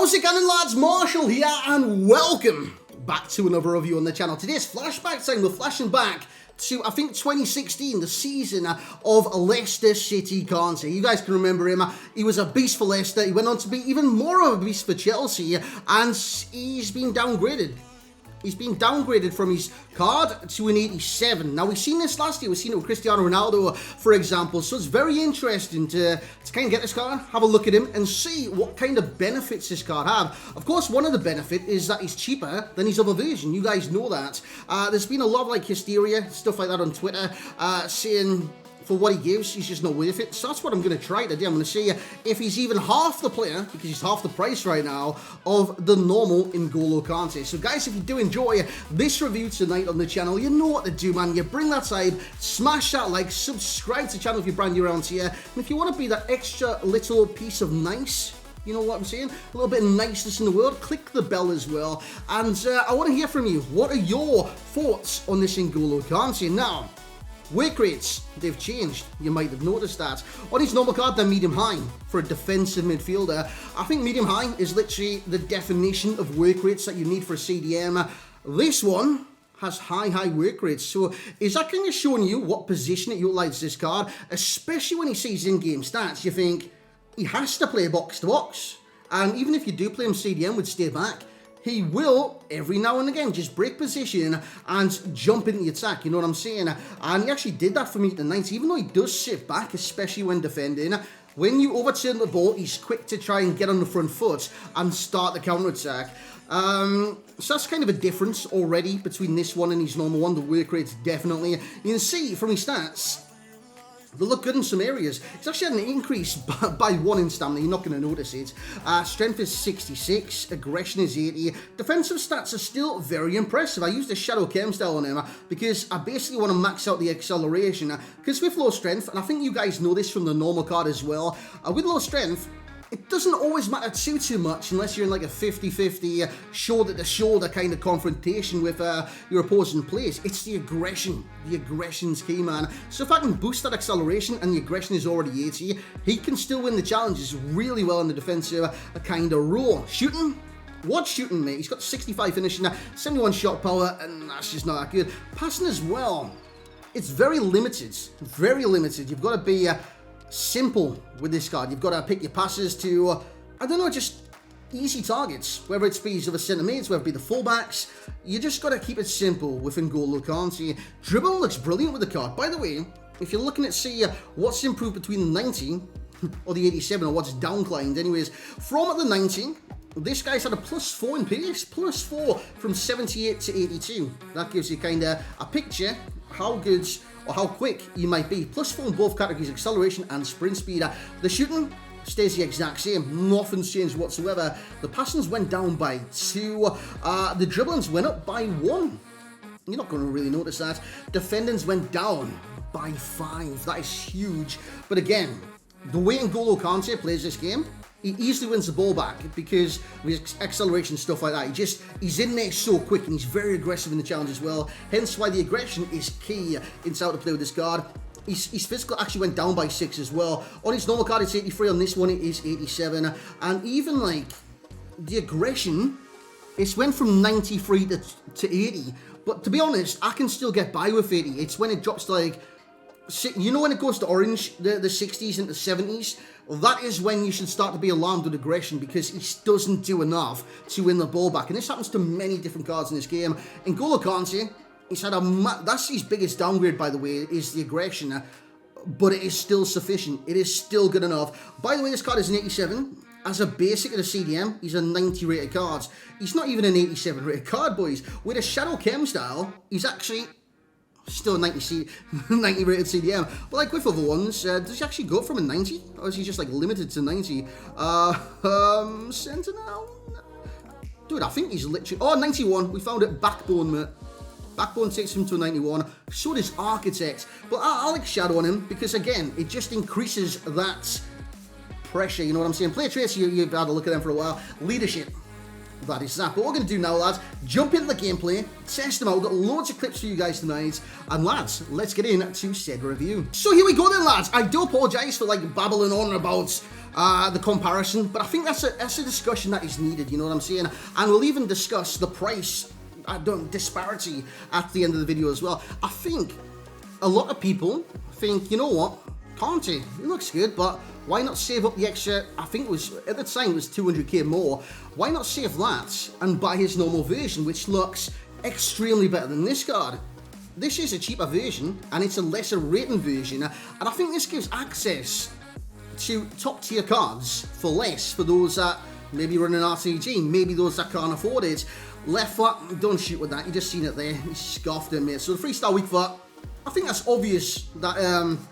How's it going, lads? Marshall here, and welcome back to another review on the channel. Today's flashback time. We're flashing back to, I think, 2016, the season of Leicester City Kante. You guys can remember him. He was a beast for Leicester. He went on to be even more of a beast for Chelsea, and he's been downgraded. He's been downgraded from his card to an 87. Now, we've seen this last year. We've seen it with Cristiano Ronaldo, for example. So it's very interesting to kind of get this card, have a look at him, and see what kind of benefits this card have. Of course, one of the benefits is that he's cheaper than his other version. You guys know that. There's been a lot of like hysteria, stuff like that on Twitter, saying for what he gives, he's just not worth it. So that's what I'm going to try today. I'm going to see if he's even half the player, because he's half the price right now, of the normal N'Golo Kante. So guys, if you do enjoy this review tonight on the channel, you know what to do, man. You bring that side, smash that like, subscribe to the channel if you're brand new around here. And if you want to be that extra little piece of nice, you know what I'm saying? A little bit of niceness in the world. Click the bell as well. And I want to hear from you. What are your thoughts on this N'Golo Kante? Now, work rates, they've changed. You might have noticed that. On his normal card, they're medium-high for a defensive midfielder. I think medium-high is literally the definition of work rates that you need for a CDM. This one has high work rates. So is that kind of showing you what position it utilizes this card? Especially when he sees in-game stats, you think he has to play box-to-box. And even if you do play him CDM with stay back, he will, every now and again, just break position and jump into the attack, you know what I'm saying? And he actually did that for me tonight, even though he does sit back, especially when defending. When you overturn the ball, he's quick to try and get on the front foot and start the counter-attack. So that's kind of a difference already between this one and his normal one. The work rates, definitely. You can see from his stats, they look good in some areas. He's actually had an increase by 1 in stamina. You're not going to notice it. Strength is 66. Aggression is 80. Defensive stats are still very impressive. I used a Shadow Chem style on him because I basically want to max out the acceleration. Because with low strength, and I think you guys know this from the normal card as well, with low strength, it doesn't always matter too much unless you're in like a 50-50 shoulder-to-shoulder kind of confrontation with your opposing players. It's the aggression. The aggression's key, man. So if I can boost that acceleration and the aggression is already 80, he can still win the challenges really well in the defensive kind of role. Shooting? What shooting, mate? He's got 65 finishing, 71 shot power, and that's just not that good. Passing as well. It's very limited. Very limited. You've got to be simple with this card. You've got to pick your passes to, I don't know, just easy targets. Whether it's be the centre mids, whether it be the fullbacks, you just got to keep it simple with N'Golo Kante. Dribbling looks brilliant with the card. By the way, if you're looking at, see, what's improved between the 90 or the 87, or what's downclined, anyways, from the 90, this guy's had a +4 in pace, +4 from 78 to 82. That gives you kind of a picture how good or how quick you might be. +4 in both categories, acceleration and sprint speed. The shooting stays the exact same. Nothing's changed whatsoever. The passings went down by 2. The dribblings went up by 1. You're not going to really notice that. Defendings went down by 5. That is huge. But again, the way N'Golo Kante plays this game, he easily wins the ball back because of his acceleration, stuff like that. He's in there so quick, and he's very aggressive in the challenge as well. Hence why the aggression is key in how to play with this card. His physical actually went down by 6 as well. On his normal card, it's 83. On this one, it is 87. And even like the aggression, it's went from 93 to 80. But to be honest, I can still get by with 80. It's when it drops to like, you know, when it goes to orange, the 60s into 70s, that is when you should start to be alarmed with aggression, because he doesn't do enough to win the ball back. And this happens to many different cards in this game. N'Golo Kante, he's had that's his biggest downgrade, by the way, is the aggression. But it is still sufficient. It is still good enough. By the way, this card is an 87. As a basic of the CDM, he's a 90 rated card. He's not even an 87 rated card, boys. With a Shadow Chem style, he's actually still a 90 rated CDM. But like with other ones, does he actually go from a 90? Or is he just like limited to 90? Sentinel? Dude, I think he's literally... Oh, 91. We found it. Backbone, mate. Backbone takes him to a 91. So does Architect. But I like Shadow on him because, again, it just increases that pressure. You know what I'm saying? Player traits, you've had a look at them for a while. Leadership. That is that. But what we're going to do now, lads, jump into the gameplay, test them out. Got loads of clips for you guys tonight. And lads, let's get into said review. So here we go then, lads. I do apologise for like babbling on about the comparison, but I think that's a discussion that is needed, you know what I'm saying? And we'll even discuss the price disparity at the end of the video as well. I think a lot of people think, you know what, Kante, he looks good, but why not save up the extra, I think it was, at the time it was 200k more, why not save that and buy his normal version, which looks extremely better than this card? This is a cheaper version, and it's a lesser rating version, and I think this gives access to top tier cards for less, for those that maybe run an RTG, maybe those that can't afford it. Left foot, don't shoot with that, you just seen it there, he scoffed him, mate. So the 3-star weak foot, I think that's obvious that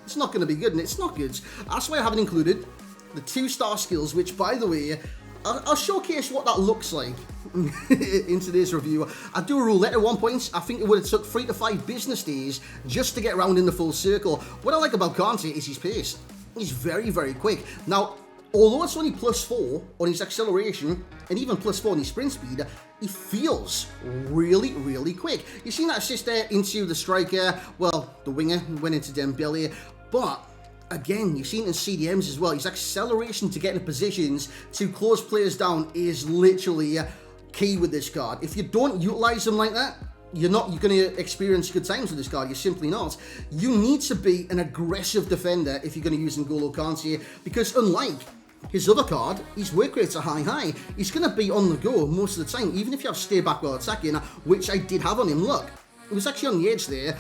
it's not going to be good, and it's not good. That's why I haven't included the 2-star skills, which, by the way, I'll showcase what that looks like in today's review. I do a roulette at one point. I think it would have took 3 to 5 business days just to get around in the full circle. What I like about Kante is his pace. He's very, very quick. Now, although it's only +4 on his acceleration, and even +4 on his sprint speed, he feels really, really quick. You've seen that assist there into the striker, well, the winger went into Dembele, but again, you've seen it in CDMs as well. His acceleration to get into positions to close players down is literally key with this card. If you don't utilize them like that, you're going to experience good times with this card. You're simply not. You need to be an aggressive defender if you're going to use N'Golo Kante, because unlike his other card, his work rates are high. He's going to be on the go most of the time, even if you have stay back while attacking, which I did have on him. Look, he was actually on the edge there.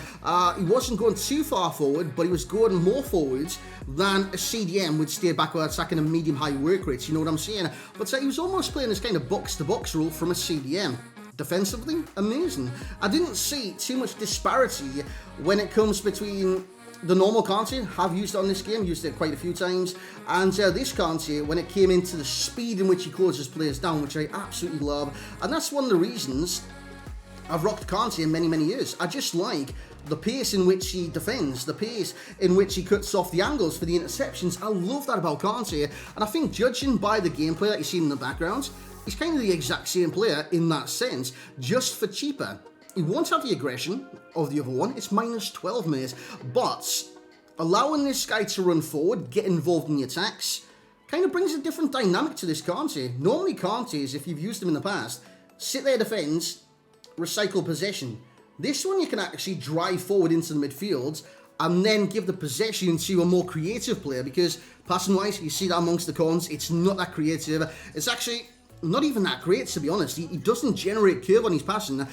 He wasn't going too far forward, but he was going more forwards than a CDM would stay back while attacking a medium-high work rates, you know what I'm saying? But he was almost playing this kind of box-to-box role from a CDM. Defensively, amazing. I didn't see too much disparity when it comes between the normal Kante, have used it on this game, used it quite a few times, and this Kante, when it came into the speed in which he closes players down, which I absolutely love, and that's one of the reasons I've rocked Kante in many, many years. I just like the pace in which he defends, the pace in which he cuts off the angles for the interceptions. I love that about Kante, and I think judging by the gameplay that you see in the background, he's kind of the exact same player in that sense, just for cheaper. He won't have the aggression of the other one, it's -12 minutes, but allowing this guy to run forward, get involved in the attacks, kind of brings a different dynamic to this Kante. Normally Kantes, if you've used them in the past, sit there, defend, recycle possession. This one you can actually drive forward into the midfield and then give the possession to a more creative player, because passing-wise, you see that amongst the cons, it's not that creative. It's actually not even that great, to be honest. He doesn't generate curve on his passing.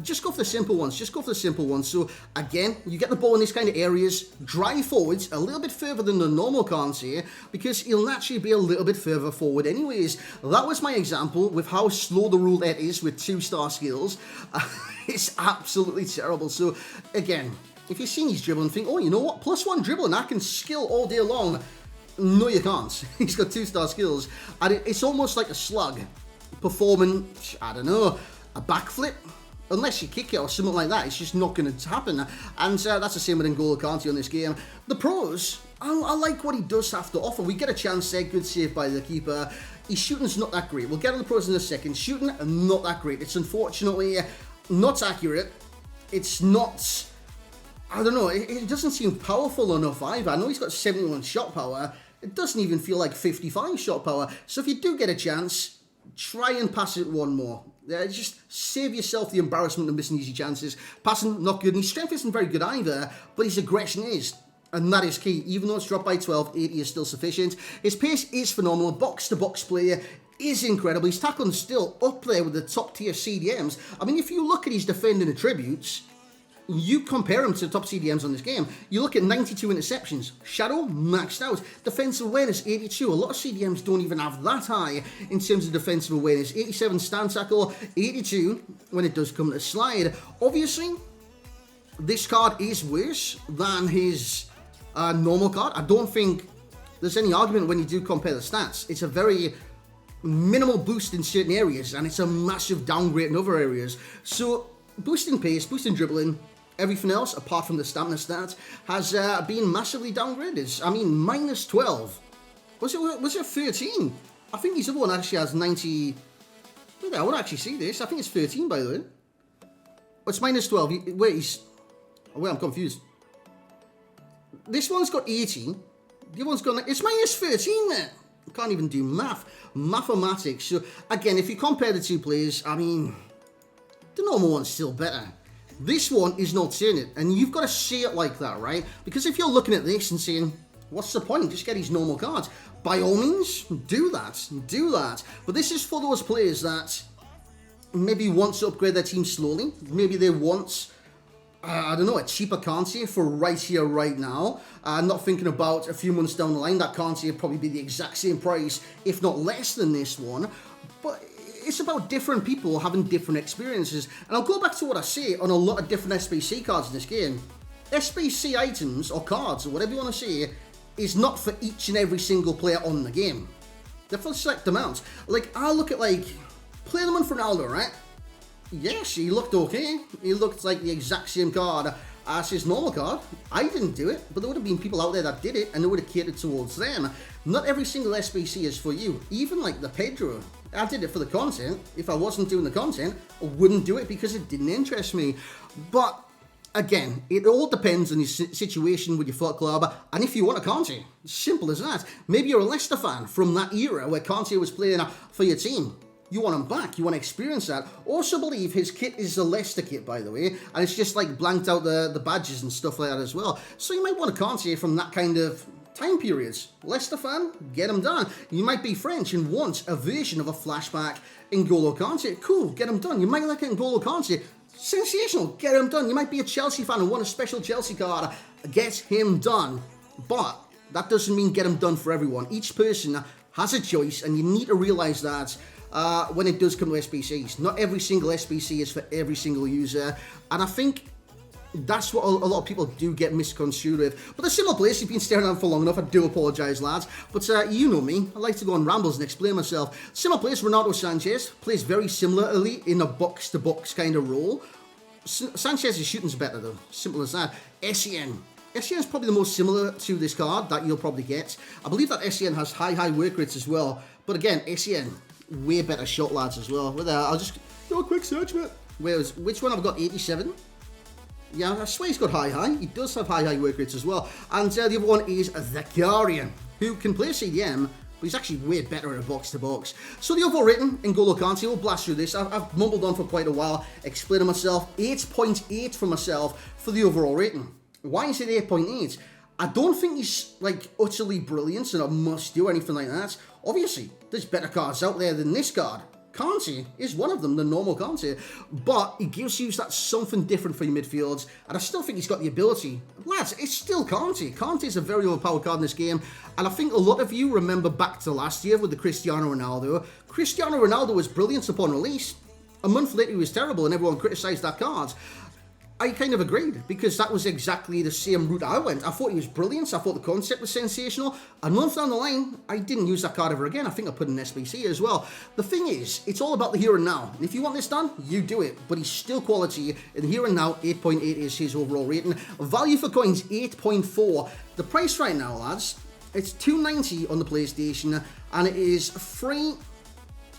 Just go for the simple ones. Just go for the simple ones. So, again, you get the ball in these kind of areas, drive forwards a little bit further than the normal Kante, because he'll naturally be a little bit further forward anyways. That was my example with how slow the roulette is with 2-star skills. It's absolutely terrible. So, again, if you've seen his dribble and think, oh, you know what, +1 dribbling, I can skill all day long. No, you can't. He's got 2-star skills, and it's almost like a slug performing, I don't know, a backflip. Unless you kick it or something like that, it's just not going to happen. And that's the same with N'Golo Kante on this game. The pros, I like what he does have to offer. We get a chance there, good save by the keeper. His shooting's not that great. We'll get on the pros in a second. Shooting, not that great. It's unfortunately not accurate. It's not, I don't know, it doesn't seem powerful enough either. I know he's got 71 shot power. It doesn't even feel like 55 shot power. So if you do get a chance, try and pass it one more. Just save yourself the embarrassment of missing easy chances. Passing, not good. And his strength isn't very good either, but his aggression is. And that is key. Even though it's dropped by 12, 80 is still sufficient. His pace is phenomenal. Box-to-box player is incredible. His tackling still up there with the top-tier CDMs. I mean, if you look at his defending attributes, you compare him to the top CDMs on this game, you look at 92 interceptions, Shadow maxed out, defensive awareness 82, a lot of CDMs don't even have that high in terms of defensive awareness, 87 stand tackle, 82 when it does come to slide. Obviously, this card is worse than his normal card. I don't think there's any argument when you do compare the stats. It's a very minimal boost in certain areas, and it's a massive downgrade in other areas. So, boosting pace, boosting dribbling, everything else, apart from the stamina stat, has been massively downgraded. I mean, -12. Was it 13? I think his other one actually has 90... Wait, I want to actually see this. I think it's 13, by the way. Oh, it's -12. Wait, I'm confused. This one's got 80. The other one's got... It's -13 there. Can't even do mathematics. So again, if you compare the two players, I mean, the normal one's still better. This one is an alternate, and you've got to see it like that, right? Because if you're looking at this and saying, what's the point? Just get these normal cards. By all means, do that. Do that. But this is for those players that maybe want to upgrade their team slowly. Maybe they want, I don't know, a cheaper Kante for right here, right now. Not thinking about a few months down the line. That Kante would probably be the exact same price, if not less than this one. But it's about different people having different experiences. And I'll go back to what I say on a lot of different SBC cards in this game. SBC items, or cards, or whatever you want to say, is not for each and every single player on the game. They're for select amounts. Like, I look at, like, play them on Ronaldo, right? Yes, he looked okay. He looked like the exact same card as his normal card. I didn't do it, but there would have been people out there that did it, and they would have catered towards them. Not every single SBC is for you. Even like the Pedro, I did it for the content. If I wasn't doing the content, I wouldn't do it because it didn't interest me. But again, it all depends on your situation with your foot club, and if you want a Kante, simple as that. Maybe you're a Leicester fan from that era where Kante was playing for your team. You want him back, you want to experience that. Also believe his kit is a Leicester kit, by the way, and it's just like blanked out the badges and stuff like that as well. So you might want a Kante from that kind of time periods. Leicester fan, get him done. You might be French and want a version of a flashback N'Golo Kante. Cool, get him done. You might like N'Golo Kante. Sensational, get him done. You might be a Chelsea fan and want a special Chelsea card. Get him done. But that doesn't mean get him done for everyone. Each person has a choice, and you need to realise that when it does come to SBCs. Not every single SBC is for every single user, and I think that's what a lot of people do get misconstrued with. But the similar place, you've been staring at for long enough, I do apologise, lads, but you know me, I like to go on rambles and explain myself. Similar place, Renato Sanchez plays very similarly in a box-to-box kind of role. Sanchez's shooting's better though, simple as that. SEN is probably the most similar to this card that you'll probably get. I believe that SEN has high work rates as well, but again, SEN, way better shot, lads, as well. With I'll just do a quick search, mate. Which one I've got? 87? Yeah, I swear he's got high. He does have high work rates as well. And the other one is the Guardian, who can play CDM, but he's actually way better at a box-to-box. So the overall rating, N'Golo Kante, we'll blast through this. I've mumbled on for quite a while, explaining myself. 8.8 for myself for the overall rating. Why is it 8.8? I don't think he's, like, utterly brilliant and a must-do or anything like that. Obviously, there's better cards out there than this card. Kante is one of them, the normal Kante, but he gives you that something different for your midfields, and I still think he's got the ability. Lads, it's still Kante. Kante is a very overpowered card in this game, and I think a lot of you remember back to last year with the Cristiano Ronaldo. Cristiano Ronaldo was brilliant upon release. A month later, he was terrible, and everyone criticised that card. I kind of agreed, because that was exactly the same route I went. I thought he was brilliant, I thought the concept was sensational. A month down the line, I didn't use that card ever again. I think I put in SBC as well. The thing is, it's all about the here and now. If you want this done, you do it. But he's still quality, and here and now, 8.8 is his overall rating. Value for coins, 8.4. The price right now, lads, it's $290 on the PlayStation, and it is free.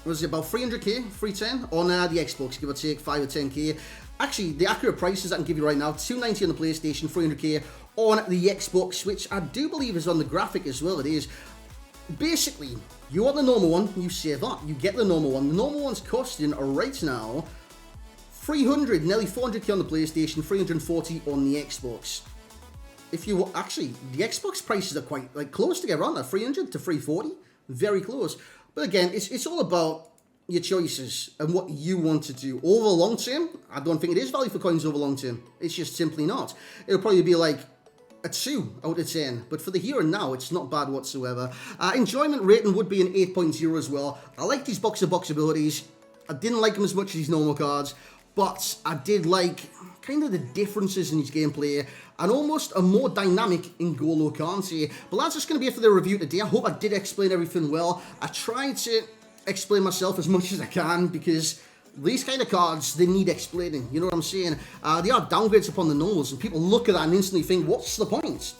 What is it, about 300k, 310 on the Xbox, give or take 5 or 10k. Actually, the accurate prices I can give you right now, $290 on the PlayStation, 300k on the Xbox, which I do believe is on the graphic as well. It is. Basically, you want the normal one, you save up, you get the normal one. The normal one's costing right now 300, nearly 400k on the PlayStation, 340 on the Xbox. If you actually, the Xbox prices are quite like close together, aren't they? 300 to 340, very close. But again, it's all about your choices and what you want to do. Over long term, I don't think it is value for coins over long term. It's just simply not. It'll probably be like a 2 out of 10. But for the here and now, it's not bad whatsoever. Enjoyment rating would be an 8.0 as well. I like these box-to-box abilities. I didn't like them as much as these normal cards, but I did like kind of the differences in his gameplay and almost a more dynamic N'Golo Kante. But that's just going to be it for the review today. I hope I did explain everything well. I tried to explain myself as much as I can, because these kind of cards, they need explaining, you know what I'm saying? They are downgrades upon the nose, and people look at that and instantly think, what's the point?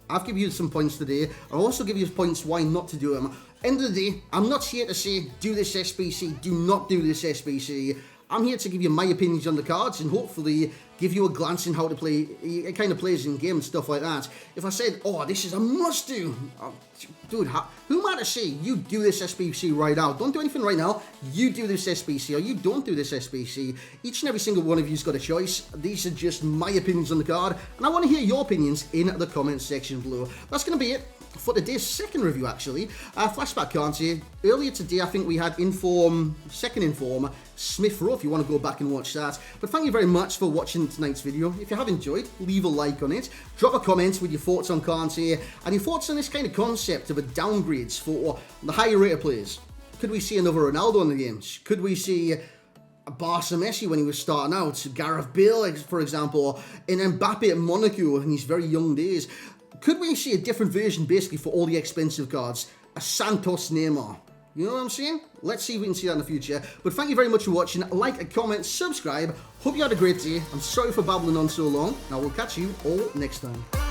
I've given you some points today. I'll also give you points why not to do them. End of the day, I'm not here to say, do this SBC, do not do this SBC. I'm here to give you my opinions on the cards and hopefully give you a glance in how to play, kind of plays in game and stuff like that. If I said, oh, this is a must-do, oh, dude, who am I to say you do this SBC right now? Don't do anything right now. You do this SBC or you don't do this SBC. Each and every single one of you's got a choice. These are just my opinions on the card, and I want to hear your opinions in the comments section below. That's going to be it for today's second review, actually. Flashback Kante. Earlier today, I think we had second inform, Smith Rowe, if you want to go back and watch that. But thank you very much for watching tonight's video. If you have enjoyed, leave a like on it. Drop a comment with your thoughts on Kante and your thoughts on this kind of concept of a downgrades for the higher rated players. Could we see another Ronaldo in the games? Could we see a Barca Messi when he was starting out? Gareth Bale, for example, and Mbappe at Monaco in his very young days. Could we see a different version basically for all the expensive cards? A Santos Neymar. You know what I'm saying? Let's see if we can see that in the future. But thank you very much for watching. Like, a comment, subscribe. Hope you had a great day. I'm sorry for babbling on so long. Now we'll catch you all next time.